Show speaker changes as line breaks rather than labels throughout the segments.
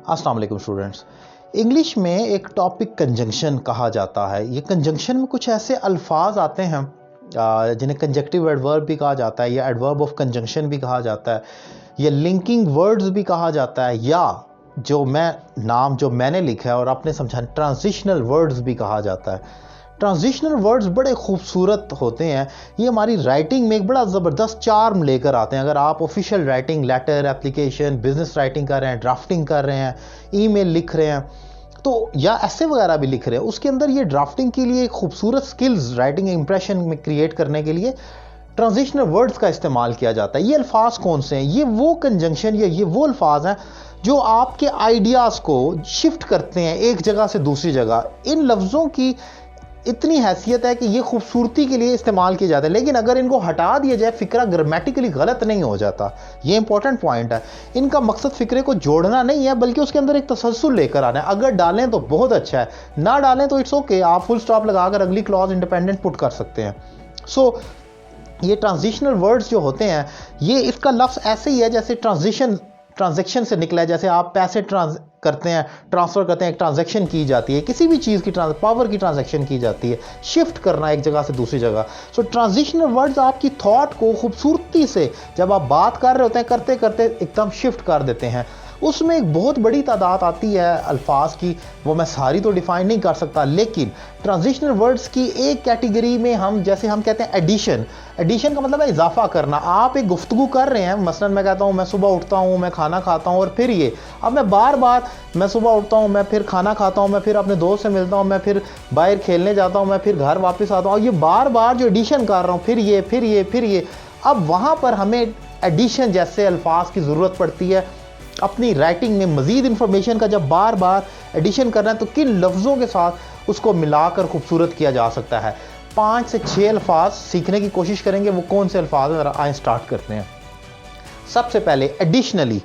अस्सलाम वालेकुम students. English में एक टॉपिक कंजंक्शन कहा जाता है। ये कंजंक्शन में कुछ ऐसे अल्फाज आते हैं जिन्हें कंजक्टिव एडवर्ब भी कहा जाता है या एडवर्ब ऑफ कंजंक्शन भी कहा जाता है या लिंकिंग वर्ड्स भी कहा जाता है या जो मैंने लिखा है और आपने समझा ट्रांजिशनल वर्ड्स भी कहा जाता है। ट्रांजिशनल वर्ड्स बड़े खूबसूरत होते हैं। ये हमारी राइटिंग में एक बड़ा ज़बरदस्त चार्म लेकर आते हैं। अगर आप official writing, letter, application, business writing कर रहे हैं, ड्राफ्टिंग कर रहे हैं, ईमेल लिख रहे हैं तो या ऐसे वगैरह भी लिख रहे हैं, उसके अंदर ये ड्राफ्टिंग के लिए खूबसूरत स्किल्स राइटिंग इंप्रेशन में क्रिएट करने के लिए ट्रांजिशनल वर्ड्स का इस्तेमाल किया जाता है। ये अल्फाज कौन से हैं? ये वो कंजंक्शन या ये वो अल्फाज हैं जो आपके आइडियाज़ को शिफ्ट करते हैं एक जगह से दूसरी जगह। इन लफ्ज़ों की इतनी हैसियत है कि ये खूबसूरती के लिए इस्तेमाल किए जाते हैं, लेकिन अगर इनको हटा दिया जाए फ़िक्रा ग्रामेटिकली गलत नहीं हो जाता। ये इंपॉर्टेंट पॉइंट है। इनका मकसद फ़िक्रे को जोड़ना नहीं है बल्कि उसके अंदर एक तसलसल लेकर आना है। अगर डालें तो बहुत अच्छा है, ना डालें तो इट्स ओके, आप फुल स्टॉप लगाकर अगली क्लॉज इंडिपेंडेंट पुट कर सकते हैं। सो ये ट्रांजिशनल वर्ड्स जो होते हैं, ये इसका लफ्ज़ ऐसे ही है जैसे ट्रांजैक्शन से निकला है। जैसे आप पैसे ट्रांसफ़र करते हैं, एक ट्रांजैक्शन की जाती है, किसी भी चीज़ की पावर की ट्रांजैक्शन की जाती है, शिफ्ट करना एक जगह से दूसरी जगह। सो ट्रांजिशनल वर्ड्स आपकी थॉट को खूबसूरती से जब आप बात कर रहे होते हैं, करते करते एकदम शिफ्ट कर देते हैं। उसमें एक बहुत बड़ी तादाद आती है अल्फाज की, वो मैं सारी तो डिफ़ाइन नहीं कर सकता, लेकिन ट्रांजिशनल वर्ड्स की एक कैटेगरी में हम कहते हैं एडिशन का मतलब है इजाफा करना। आप एक गुफ्तगू कर रहे हैं, मसलन मैं कहता हूँ मैं सुबह उठता हूँ, मैं खाना खाता हूँ और फिर ये, अब मैं बार बार मैं सुबह उठता हूँ, मैं फिर खाना खाता हूँ, मैं फिर अपने दोस्त से मिलता हूँ, मैं फिर बाहर खेलने जाता हूँ, मैं फिर घर वापस आता हूँ, ये बार बार जो एडिशन कर रहा हूँ, फिर ये, अब वहाँ पर हमें एडिशन जैसे अल्फाज की ज़रूरत पड़ती है। अपनी राइटिंग में मज़ीद इंफॉर्मेशन का जब बार बार एडिशन करना है तो किन लफ्ज़ों के साथ उसको मिलाकर खूबसूरत किया जा सकता है। 5 से 6 अल्फाज सीखने की कोशिश करेंगे। वो कौन से अल्फाज हैं, आइए स्टार्ट करते हैं। सबसे पहले एडिशनली।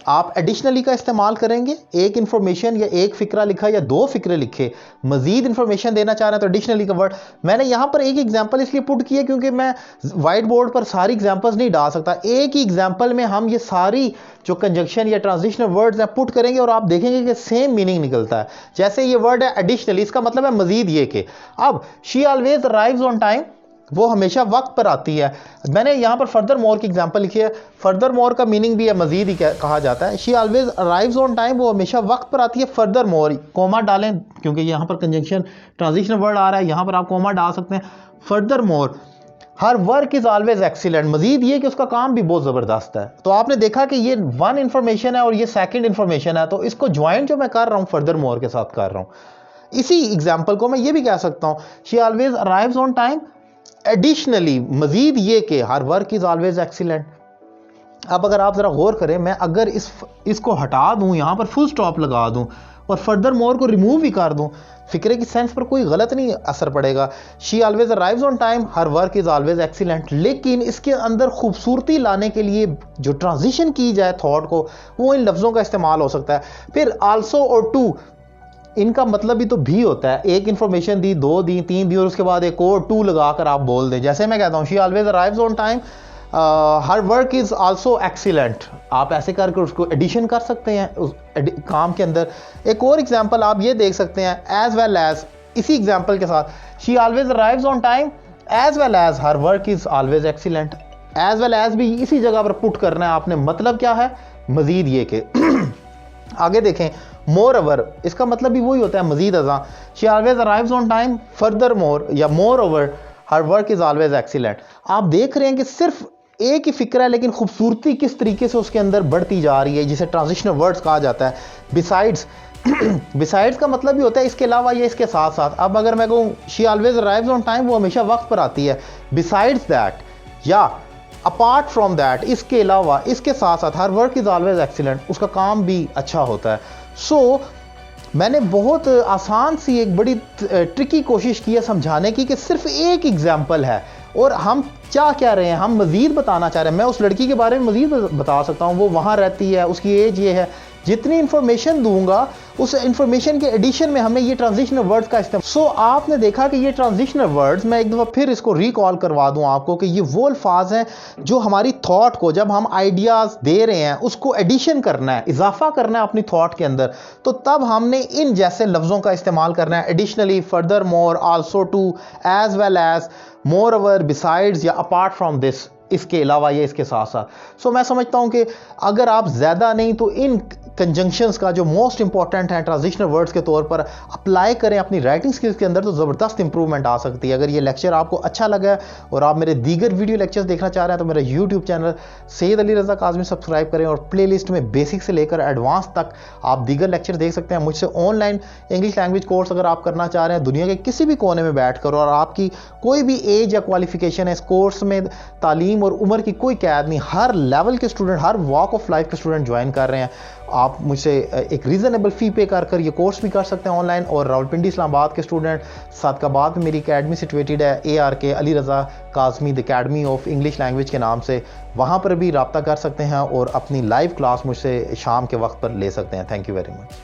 आप एडिशनली का इस्तेमाल करेंगे, एक इंफॉर्मेशन या एक फ़िक्रा लिखा या 2 फ़िक्रे लिखे, मज़ीद इंफॉर्मेशन देना चाह रहे हैं तो एडिशनली का वर्ड। मैंने यहाँ पर एक एग्जांपल इसलिए पुट किया क्योंकि मैं वाइट बोर्ड पर सारी एग्जांपल्स नहीं डाल सकता। एक ही एग्जांपल में हम ये सारी जो कंजंक्शन या ट्रांजिशनल वर्ड्स हैं पुट करेंगे और आप देखेंगे कि सेम मीनिंग निकलता है। जैसे ये वर्ड है एडिशनली, इसका मतलब है मज़ीद ये कि अब she always arrives on time, वो हमेशा वक्त पर आती है। मैंने यहाँ पर फर्दर मोर की एग्जांपल लिखी है। फर्दर मोर का मीनिंग भी है मज़ीद ही कहा जाता है। She always arrives on time, वो हमेशा वक्त पर आती है। फर्दर मोर कोमा डालें क्योंकि यहाँ पर कंजंक्शन ट्रांजिशनल वर्ड आ रहा है, यहाँ पर आप कोमा डाल सकते हैं। Further more, her work is always excellent, मज़ीद ये कि उसका काम भी बहुत ज़बरदस्त है। तो आपने देखा कि ये वन इन्फॉर्मेशन है और ये सेकेंड इन्फॉर्मेशन है, तो इसको ज्वाइंट जो मैं कर रहा हूँ फर्दर मोर के साथ कर रहा हूँ। इसी एग्जाम्पल को मैं ये भी कह सकता हूँ, she always arrives on time additionally, मजीद ये कि her work is always excellent. अब अगर आप जरा गौर करें, मैं अगर इसको हटा दूं, यहां पर फुल स्टॉप लगा दूं और फर्दर मोर को रिमूव भी कर दूं, फिक्रे की सेंस पर कोई गलत नहीं असर पड़ेगा। She always arrives on time, her work is always excellent. लेकिन इसके अंदर खूबसूरती लाने के लिए जो ट्रांजिशन की जाए थॉट को, वो इन लफ्जों का इस्तेमाल हो सकता है। फिर आल्सो और टू, इनका मतलब भी तो भी होता है। एक इंफॉर्मेशन दी, 2 दी, 3 दी और उसके बाद एक और 2 लगाकर आप बोल दें। जैसे मैं कहता हूँ she always arrives on time, her work is also excellent, आप ऐसे करके उसको एडिशन कर सकते हैं उस काम के अंदर। एक और एग्जांपल आप ये देख सकते हैं, एज वेल एज, इसी एग्जांपल के साथ she always arrives on time as well as her work is always excellent. As well as भी इसी जगह पर पुट करना है आपने। मतलब क्या है, मजीद ये कि आगे देखें, मोर ओवर, इसका मतलब भी वही होता है मजीद अज़ा। She always arrives on time, furthermore या moreover her work is always excellent. आप देख रहे हैं कि सिर्फ एक ही फिक्र है लेकिन खूबसूरती किस तरीके से उसके अंदर बढ़ती जा रही है, जिसे ट्रांजिशनल वर्ड्स कहा जाता है। बिसाइड्स, बिसाइड्स का मतलब भी होता है इसके अलावा या इसके साथ साथ। अब अगर मैं कहूँ she always arrives on time, वो हमेशा वक्त पर आती है। बिसाइड्स दैट या अपार्ट फ्रॉम दैट, इसके अलावा, इसके साथ साथ हर वर्क इज ऑलवेज एक्सीलेंट, उसका काम भी अच्छा होता है। सो मैंने बहुत आसान सी एक बड़ी ट्रिकी कोशिश की है समझाने की कि सिर्फ एक एग्जाम्पल है और हम चाह क्या रहे हैं, हम मज़ीद बताना चाह रहे हैं। मैं उस लड़की के बारे में मज़ीद बता सकता हूँ, वो वहाँ रहती है, उसकी एज ये है। जितनी इन्फॉर्मेशन दूंगा उस इन्फॉर्मेशन के एडिशन में हमें ये ट्रांजिशनल वर्ड्स का इस्तेमाल। सो आपने देखा कि ये ट्रांजिशनल वर्ड्स, मैं एक दफ़ा फिर इसको रिकॉल करवा दूं आपको कि ये वो अल्फाज हैं जो हमारी थॉट को, जब हम आइडियाज़ दे रहे हैं उसको एडिशन करना है, इजाफा करना है अपनी थॉट के अंदर, तो तब हमने इन जैसे लफ्ज़ों का इस्तेमाल करना है। Additionally, furthermore, also too, as well as, moreover, besides या अपार्ट फ्रॉम दिस, इसके अलावा या इसके साथ साथ। सो मैं समझता हूं कि अगर आप ज़्यादा नहीं तो इन कंजंक्शंस का जो मोस्ट इंपॉर्टेंट है ट्रांजिशनल वर्ड्स के तौर पर अप्लाई करें अपनी राइटिंग स्किल्स के अंदर, तो ज़बरदस्त इंप्रूवमेंट आ सकती है। अगर ये लेक्चर आपको अच्छा लगा और आप मेरे दीगर वीडियो लेक्चर्स देखना चाह रहे हैं तो मेरा YouTube channel Syed Ali Raza Kazmi subscribe करें, और प्लेलिस्ट में बेसिक से लेकर एडवांस तक आप दीगर लेक्चर देख सकते हैं। मुझसे ऑनलाइन इंग्लिश लैंग्वेज कोर्स अगर आप करना चाह रहे हैं दुनिया के किसी भी कोने में बैठ कर, और आपकी कोई भी एज या क्वालिफिकेशन है, इस कोर्स में तालीम और उम्र की कोई कैद नहीं, हर लेवल के student, her walk of life के स्टूडेंट ज्वाइन कर रहे हैं। आप मुझसे एक रीज़नेबल फ़ी पे कर ये कोर्स भी कर सकते हैं ऑनलाइन। और रावलपिंडी इस्लामाबाद के स्टूडेंट, सादकाबाद में मेरी अकेडमी सिचुएटेड है, ARK Ali Raza Kazmi the academy of English language के नाम से, वहाँ पर भी रब्ता कर सकते हैं और अपनी लाइव क्लास मुझसे शाम के वक्त पर ले सकते हैं। Thank you very much.